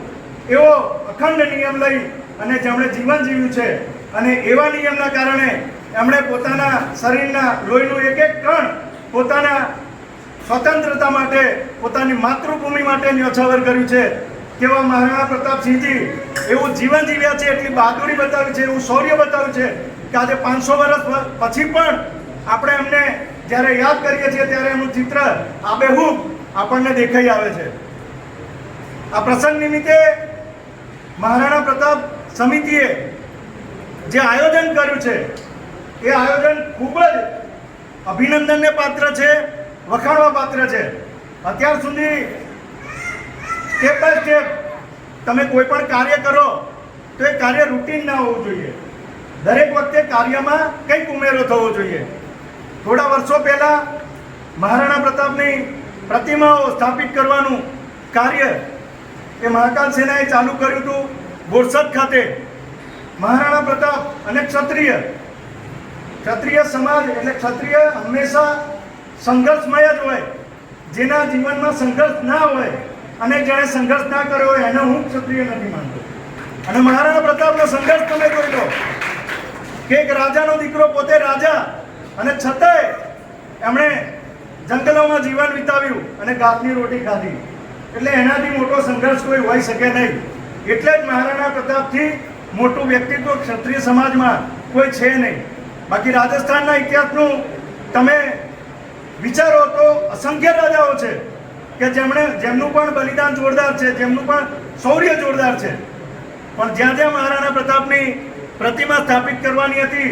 એવો અખંડ નિયમ લઈ અને જેમણે જીવન જીવ્યું છે અને એવા નિયમના કારણે એમણે પોતાના શરીરના લોહીનું એક એક કણ પોતાના સ્વતંત્રતા માટે, પોતાની માતૃભૂમિ માટે ન્યોછાવર કર્યું છે. કેવા મહારાણા પ્રતાપસિંહજી એવું જીવન જીવ્યા છે, એટલી બહાદુરી બતાવી છે, એવું શૌર્ય બતાવ્યું છે કે આજે 500 વર્ષ પછી પણ આપણે એમને જ્યારે યાદ કરીએ છીએ ત્યારે એમનું ચિત્ર આબેહૂબ આપણને દેખાઈ આવે છે. આ પ્રસંગ નિમિત્તે મહારાણા પ્રતાપ સમિતિએ જે આયોજન કર્યું છે એ આયોજન ખૂબ જ અભિનંદનને પાત્ર છે, વખાણવા પાત્ર છે. અત્યાર સુધી સ્ટેપ બાય સ્ટેપ તમે કોઈ પણ કાર્ય કરો તો એ કાર્ય રૂટીન ના હોવું જોઈએ. દરેક વખતે કાર્યમાં કંઈક ઉમેરો થવો જોઈએ. થોડા વર્ષો પહેલા મહારાણા પ્રતાપની પ્રતિમાઓ સ્થાપિત કરવાનું કાર્ય એ મહાકાલ સેનાએ ચાલુ કર્યું હતું બોરસદ ખાતે. મહારાણા પ્રતાપ અને ક્ષત્રિય સમાજ એટલે ક્ષત્રિય હંમેશા સંઘર્ષમય જ હોય. જેના જીવનમાં સંઘર્ષ ના હોય અને જેણે સંઘર્ષ ના કર્યો હોય એને હું ક્ષત્રિય નથી માનતો. અને મહારાણા પ્રતાપનો સંઘર્ષ તમે જોઈ લો કે એક રાજાનો દીકરો, પોતે રાજા અને છતાંય એમણે જંગલોમાં જીવન વિતાવ્યું અને ઘાસની રોટી ખાધી. એટલે એનાથી મોટો સંઘર્ષ કોઈ હોઈ શકે નહીં. એટલે જ મહારાણા પ્રતાપથી મોટું વ્યક્તિત્વ ક્ષત્રિય સમાજમાં કોઈ છે નહીં. બાકી રાજસ્થાનના ઇતિહાસનું તમે વિચારો તો અસંખ્ય રાજાઓ છે કે જેમનું પણ બલિદાન જોરદાર છે, જેમનું પણ શૌર્ય જોરદાર છે. પણ જ્યાં જ્યાં મહારાણા પ્રતાપની પ્રતિમા સ્થાપિત કરવાની હતી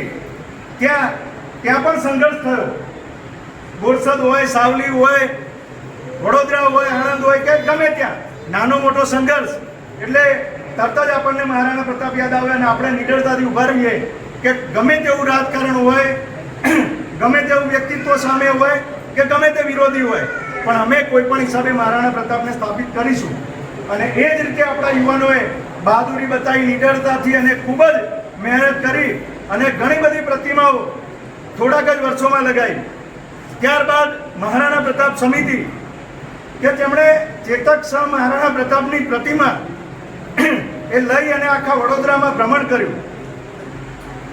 ત્યાં પણ સંઘર્ષ થયો. બોરસદ હોય, સાવલી હોય, વડોદરા હોય, આણંદ હોય કે ગમે ત્યાં નાનો મોટો સંઘર્ષ એટલે તરત જ આપણને મહારાણા પ્રતાપ યાદ આવે અને આપણે નિડરતાથી ઊભા રહીએ કે ગમે તેવું રાજકારણ હોય, ગમે તેવું વ્યક્તિત્વ સામે હોય કે ગમે તે વિરોધી હોય, પણ અમે કોઈ પણ હિસાબે મહારાણા પ્રતાપને સ્થાપિત કરીશું. અને એ જ રીતે આપણા યુવાનોએ બહાદુરી બતાવી, નિડરતાથી અને ખૂબ જ મહેનત કરી અને ઘણી બધી પ્રતિમાઓ થોડાક જ વર્ષોમાં લગાવી. ત્યારબાદ મહારાણા પ્રતાપ સમિતિ કે તેમણે ચેતક શાહ મહારાણા પ્રતાપની પ્રતિમા એ લઈ અને આખા વડોદરામાં ભ્રમણ કર્યું.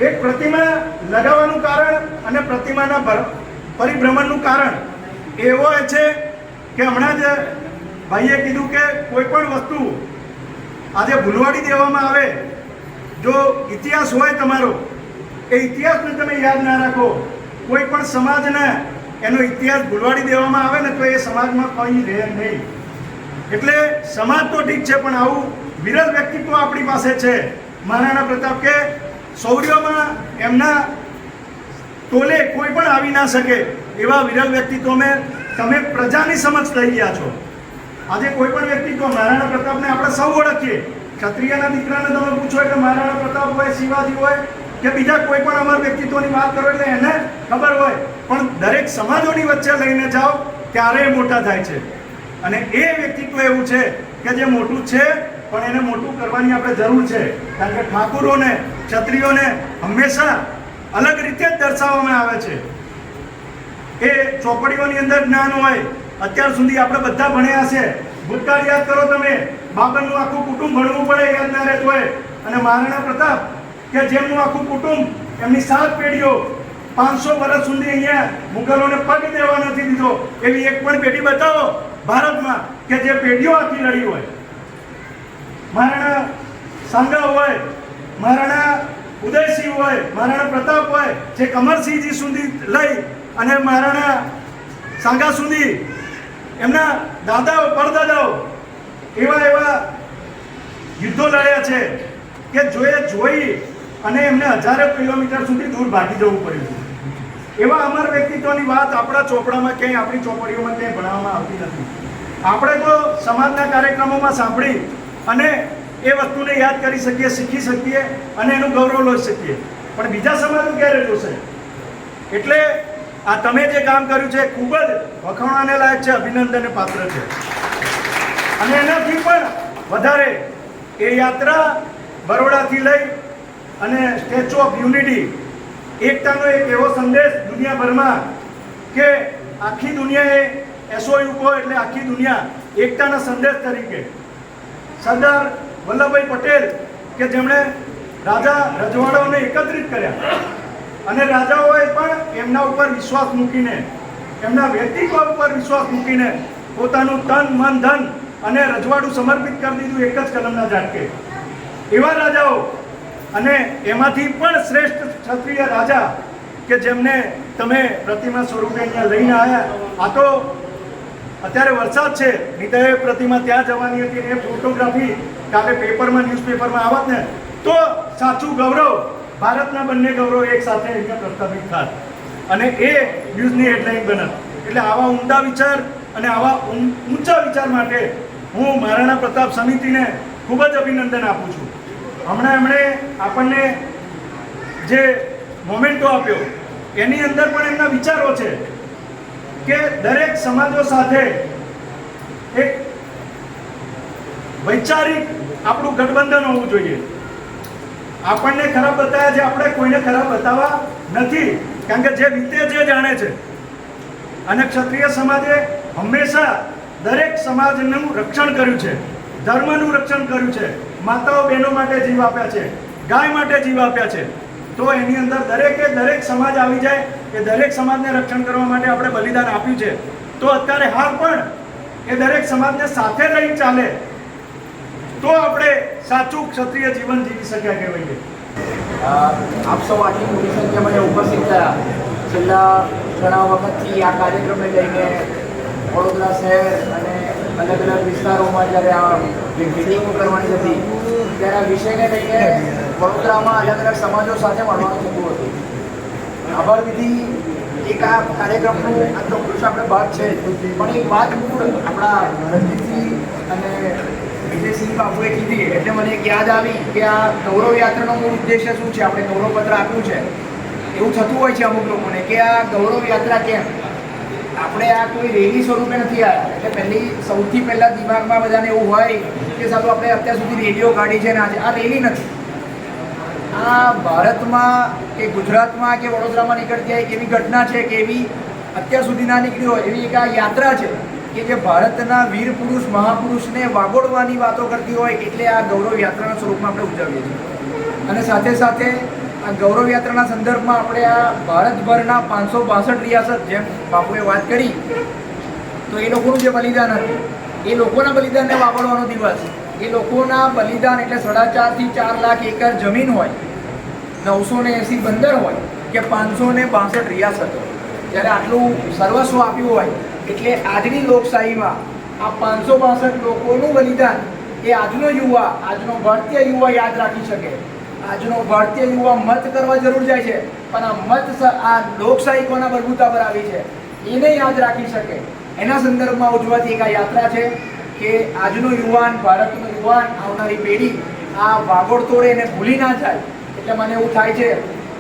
એક પ્રતિમા લગાવવાનું કારણ અને પ્રતિમાના પરિભ્રમણનું કારણ એવો છે કે હમણાં જ ભાઈએ કીધું કે કોઈ પણ વસ્તુ આજે ભૂલવાડી દેવામાં આવે, જો ઇતિહાસ હોય તમારો, એ ઇતિહાસને તમે યાદ ના રાખો, કોઈ પણ સમાજને એનો ઇતિહાસ ભૂલવાડી દેવામાં આવે ને તો એ સમાજમાં કંઈ રહે નહીં. એટલે સમાજ તો ઠીક છે, પણ આવું વિરલ વ્યક્તિત્વ આપણી પાસે છે. મહારાણા પ્રતાપ કે શૌર્યમાં એમના તોલે કોઈ પણ આવી ના શકે એવા વિરલ વ્યક્તિત્વને તમે પ્રજાની સમક્ષ લઈ ગયા છો. આજે કોઈ પણ વ્યક્તિત્વ મહારાણા પ્રતાપને આપણે સૌ ઓળખીએ. ક્ષત્રિયના દીકરાને તમે પૂછો એટલે મહારાણા પ્રતાપ હોય, શિવાજી હોય કે બીજા કોઈ પણ અમર વ્યક્તિત્વની વાત કરો એટલે એને ખબર હોય, પણ દરેક સમાજોની વચ્ચે લઈને જાઓ ત્યારે એ મોટા થાય છે. અને એ વ્યક્તિત્વ એવું છે કે જે મોટું છે પણ એને મોટું કરવાની આપણે જરૂર છે. કારણ કે ઠાકુરોને, ક્ષત્રિયોને હંમેશા અલગ રીતે જ દર્શાવવામાં આવે છે. એ ચોપડીઓની અંદર જ્ઞાન હોય. અત્યાર સુધી આપણે બધા ભણ્યા છે. ભૂતકાળ યાદ કરો તમે, બાબરનું આખું કુટુંબ ભણવું પડે, યાદ ના રહેતું હોય. અને મહારાણા પ્રતાપ કે જેમનું આખું કુટુંબ, એમની 7 પેઢીઓ 500 વર્ષ સુધી અહીંયા મુગલોને પગ દેવા નથી દીધો, એવી એક પણ પેઢી બતાવો ભારતમાં કે જે પેઢીઓ આખી લડી હોય. મહારાણા સાંગા હોય, મહારાણા ઉદયસિંહ હોય, મહારાણા પ્રતાપ હોય, જે અમરસિંહજી સુધી લઈ અને મહારાણા સાંગા સુધી એમના દાદાઓ પરદાદાઓ એવા યુદ્ધો લડ્યા છે કે જોઈ અને એમને હજારો કિલોમીટર સુધી દૂર ભાગી જવું પડ્યું. એવા અમર વ્યક્તિત્વની વાત આપણા ચોપડામાં ક્યાંય, આપણી ચોપડીઓમાં ક્યાંય ભણાવવામાં આવતી નથી. આપણે તો સમાજના કાર્યક્રમોમાં સાંભળી અને એ વસ્તુને યાદ કરી શકીએ, શીખી શકીએ અને એનું ગૌરવ લઈ શકીએ, પણ બીજા સમાજો ક્યારે જોશે? એટલે આ તમે જે કામ કર્યું છે ખૂબ જ વખાણવાને લાયક છે, અભિનંદનને પાત્ર છે. અને એનાથી પણ વધારે એ યાત્રા બરોડાથી લઈ અને સ્ટેચ્યુ ઓફ યુનિટી, એકતાનો એક એવો સંદેશ દુનિયાભરમાં કે આખી દુનિયાએ SOU એટલે આખી દુનિયા એકતાના સંદેશ તરીકે સરદાર વલ્લભભાઈ પટેલ કે જેમણે રાજા રજવાડાઓને એકત્રિત કર્યા અને રાજાઓએ પણ એમના ઉપર વિશ્વાસ મૂકીને, એમના વ્યક્તિત્વ ઉપર વિશ્વાસ મૂકીને પોતાનું તન, મન, ધન અને રજવાડું સમર્પિત કરી દીધું એક જ કલમના ઝાટકે. એવા રાજાઓ અને એમાંથી પણ શ્રેષ્ઠ ક્ષત્રિય રાજા કે જેમને તમે પ્રતિમા સ્વરૂપે અહીંયા લઈને આવ્યા. આ તો અત્યારે વરસાદ છે, નહીં તો એ પ્રતિમા ત્યાં જવાની હતી. એ ફોટોગ્રાફી કાલે પેપરમાં, ન્યૂઝપેપરમાં આવત ને તો સાચું ગૌરવ, ભારતના બંને ગૌરવ એક સાથે અહીંયા પ્રસ્થાપિત થાત અને એ ન્યૂઝની હેડલાઇન બનત. એટલે આવા ઉમદા વિચાર અને આવા ઊંચા વિચાર માટે હું મહારાણા પ્રતાપ સમિતિને ખૂબ જ અભિનંદન આપું છું. હમણાં એમણે આપણને જે મોમેન્ટો આપ્યો એની અંદર પણ એમના વિચારો છે કે દરેક સમાજો સાથે એક વૈચારિક આપણું ગઠબંધન હોવું જોઈએ. આપણને ખરાબ બતાવ્યા છે, આપણે કોઈને ખરાબ બતાવવા નથી, કારણ કે જે વીતે જે જાણે છે. અને ક્ષત્રિય સમાજે હંમેશા દરેક સમાજનું રક્ષણ કર્યું છે, ધર્મનું રક્ષણ કર્યું છે, માતાઓ બહેનો માટે જીવ આપ્યા છે, ગાય માટે જીવ આપ્યા છે. તો એની અંદર દરેક સમાજ આવી જાય કે દરેક સમાજને રક્ષણ કરવા માટે આપણે બલિદાન આપ્યું છે. તો અત્યારે હાલ પણ એ દરેક સમાજને સાથે લઈ ચાલે તો આપણે સાચું ક્ષત્રિય જીવન જીવી શક્યા કહેવાય. આપ સૌ આટલી મોટી સંખ્યામાં ઉપસ્થિત થયા. છેલ્લા ઘણા વખતથી આ કાર્યક્રમને લઈને વડોદરા શહેર અને અલગ અલગ વિસ્તારોમાં જ્યારે આ મિટિંગો કરવાની હતી ત્યારે આ વિષયને લઈને વડોદરામાં અલગ અલગ સમાજો સાથે મળવાનું થતું હતું. આભાર વિધિ એક આ કાર્યક્રમનો આ ચોક્કસ આપણે ભાગ છે, પણ એક વાત મૂળ આપણા રણજીતસિંહ અને વિજયસિંહ બાબુએ કીધી એટલે મને એક યાદ આવી કે આ ગૌરવ યાત્રાનો મૂળ ઉદ્દેશ્ય શું છે. આપણે ગૌરવપત્ર આપ્યું છે, એવું થતું હોય છે અમુક લોકોને કે આ ગૌરવ યાત્રા કેમ, આપણે આ કોઈ રેલી સ્વરૂપે નથી આવ્યા. એટલે સૌથી પહેલાં દિમાગમાં બધાને એવું હોય કે સારું આપણે અત્યાર સુધી રેલીઓ કાઢી છે ને આ રેલી નથી. આ ભારતમાં કે ગુજરાતમાં કે વડોદરામાં નીકળતી એક એવી ઘટના છે કે એવી અત્યાર સુધી ના નીકળી હોય એવી એક આ યાત્રા છે કે જે ભારતના વીર પુરુષ મહાપુરુષને વાગોળવાની વાતો કરતી હોય. એટલે આ ગૌરવ યાત્રાના સ્વરૂપમાં આપણે ઉજવીએ છીએ. અને સાથે સાથે આ ગૌરવ યાત્રાના સંદર્ભમાં આપણે આ ભારતભરના 562 રિયાસત જેમ બાપુએ વાત કરી તો એ લોકોનું જે બલિદાન હતું એ લોકોના બલિદાનને વાગોળવાનો દિવસ. એ લોકોના બલિદાન એટલે 4.5 થી 4 લાખ એકર જમીન હોય, 980 બંદર હોય કે 562 રિયાસત હોય. જ્યારે આટલું સર્વસ્વ આપ્યું હોય એટલે આજની લોકશાહીમાં આ 562 લોકોનું બલિદાન એ આજનો યુવા, આજનો ભારતીય યુવા યાદ રાખી શકે. આજનો ભારતીય યુવા મત કરવા જરૂર જાય છે, પણ આ મત આ લોકશાહી કોના બળબૂતા પર આવી છે એને યાદ રાખી શકે. એના સંદર્ભમાં ઉજવાતી એક આ યાત્રા છે કે આજનો યુવાન, ભારતનો યુવાન, આવનારી પેઢી આ વાગોળ તોડે એને ભૂલી ના જાય. એટલે મને એવું થાય છે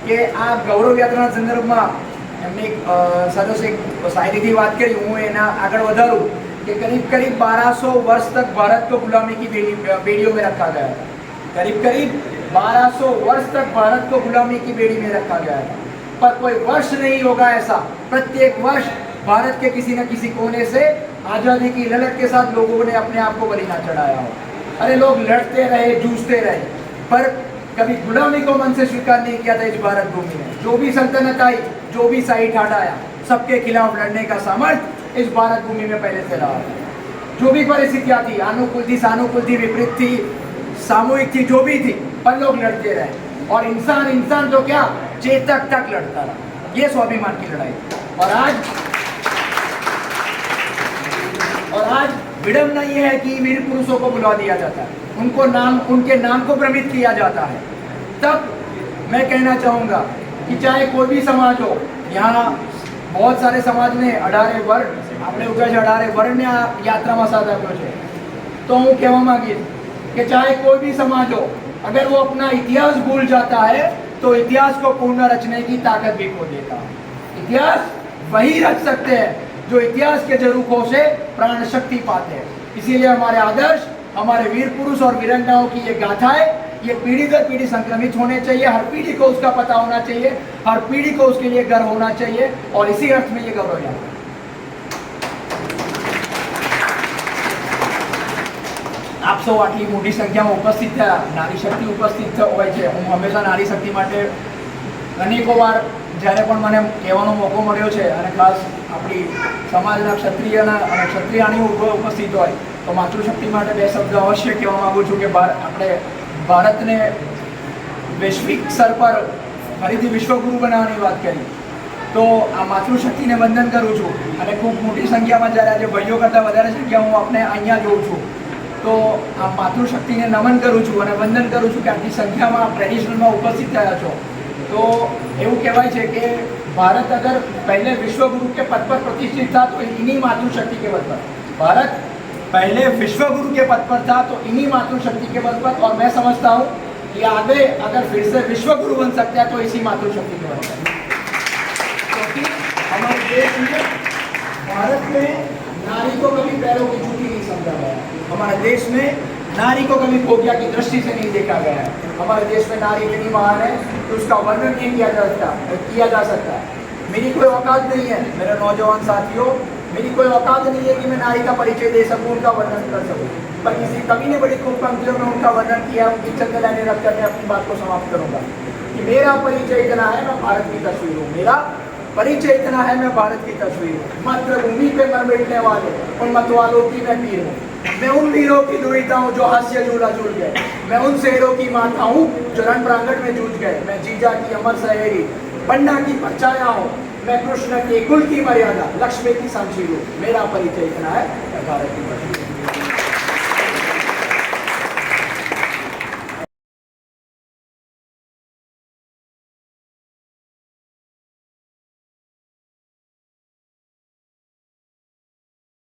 કે આ ગૌરવ યાત્રાના સંદર્ભમાં એમને એક સરસ એક શાયરીથી વાત કરી, હું એના આગળ વધારું कि करीब 1200 वर्ष तक भारत को गुलामी की बेड़ियों में रखा गया था. करीब 1200 वर्ष तक भारत को गुलामी की बेड़ी में रखा गया था, पर कोई वर्ष नहीं होगा ऐसा प्रत्येक वर्ष भारत के किसी न किसी कोने से आज़ादी की ललक के साथ लोगों ने अपने आप को बलिदान चढ़ाया हो. अरे लोग लड़ते रहे, जूझते रहे, पर कभी गुलामी को मन से स्वीकार नहीं किया था इस भारत भूमि ने. जो भी सल्तनत आई, जो भी साइड हटाया, सबके खिलाफ लड़ने का सामर्थ्य इस भारत भूमि में पहले से रहा. जो भी परिस्थितियाँ थी, अनुकूल थी, सानुकूल थी, विपरीत थी, सामूहिक थी, जो भी थी, पर लोग लड़ते रहे. और इंसान तो क्या, चेतक तक लड़ता रहा. ये स्वाभिमान की लड़ाई. और आज विडम्बना ये है कि वीर पुरुषों को बुला दिया जाता है, उनके नाम को भ्रमित किया जाता है. तब मैं कहना चाहूँगा कि चाहे कोई भी समाज हो, यहाँ बहुत सारे समाज ने 18 वर्ग આપણે એવું કહે છે 18 વર્ગને આ યાત્રામાં સાથ આપ્યો છે. તો હું કહેવા માંગીશ કે ચાहे कोई भी समाज हो, अगर वो अपना इतिहास भूल जाता है तो इतिहास को पुनः रचने की ताकत भी खो देता है. इतिहास वही रच सकते हैं जो इतिहास के झरोखों से प्राण शक्ति पाते हैं. इसीलिए हमारे आदर्श, हमारे वीर पुरुष और वीरंगनाओं की ये गाथाएं ये पीढ़ी दर पीढ़ी संक्रमित होने चाहिए. हर पीढ़ी को उसका पता होना चाहिए, हर पीढ़ी को उसके लिए गर्व होना चाहिए. और इसी अर्थ में ये गौरव यात्रा. આપ સૌ આટલી મોટી સંખ્યામાં ઉપસ્થિત થયા, નારી શક્તિ ઉપસ્થિત હોય છે. હું હંમેશા નારી શક્તિ માટે અનેકો વાર જ્યારે પણ મને કહેવાનો મોકો મળ્યો છે અને ખાસ આપણી સમાજના ક્ષત્રિયના અને ક્ષત્રિયાણી ઉપસ્થિત હોય તો માતૃશક્તિ માટે 2 શબ્દ અવશ્ય કહેવા માગું છું કે આપણે ભારતને વૈશ્વિક સ્તર પર ફરીથી વિશ્વગુરુ બનાવવાની વાત કરી તો આ માતૃશક્તિને વંદન કરું છું. અને ખૂબ મોટી સંખ્યામાં જ્યારે આજે ભાઈઓ કરતાં વધારે સંખ્યા હું આપણે અહીંયા જોઉં છું તો આ માતૃશક્તિને નમન કરું છું અને વંદન કરું છું કે આટલી સંખ્યામાં ટ્રેડિશનલમાં ઉપસ્થિત થયા છો. तो એવું કહેવાય છે કે भारत अगर पहले विश्वगुरु के पद पर प्रतिष्ठित था तो इन्हीं मातृशक्ति के पद पर, भारत पहले विश्वगुरु के पद पर था तो इन्हीं मातृशक्ति के पद पर. और मैं समझता हूँ कि आगे अगर फिर से विश्वगुरु बन सकता है तो इसी मातृशक्ति के पद पर. क्योंकि हमारे देश में, भारत में नारी को कभी पैरों की जूती नहीं समझा गया. हमारे देश में नारी को कभी खोगिया की दृष्टि से नहीं देखा गया है. हमारे देश में नारी इतनी महान है तो उसका वर्णन नहीं किया जा सकता. मेरी कोई औकात नहीं है मेरे नौजवान साथियों, मेरी कोई औकात नहीं है कि मैं नारी का परिचय दे सकूं, उनका वर्णन कर सकूं. पर किसी कवि ने बड़ी खूब पंक्तियों में उनका वर्णन किया. उनकी चंद लाइनें रखकर मैं अपनी बात को समाप्त करूंगा कि मेरा परिचय इतना है मैं भारत की तस्वीर हूँ. मेरा परिचय इतना है मैं भारत की तस्वीर हूँ. मातृभूमि पे मर मिटने वाले उन मतवालों की मैं पीर हूँ. मैं उन वीरों की दुहिता हूँ जो हास्य झूला झूल गए. मैं उन शेरों की माता हूँ जो रण प्रांगण में जूझ गए. मैं जीजा की अमर सहेरी, पन्ना की परछाया हूँ. मैं कृष्ण के कुल की मर्यादा, लक्ष्मी की शमशीर हूँ. मेरा परिचय इतना है मैं भारत की तस्वीर.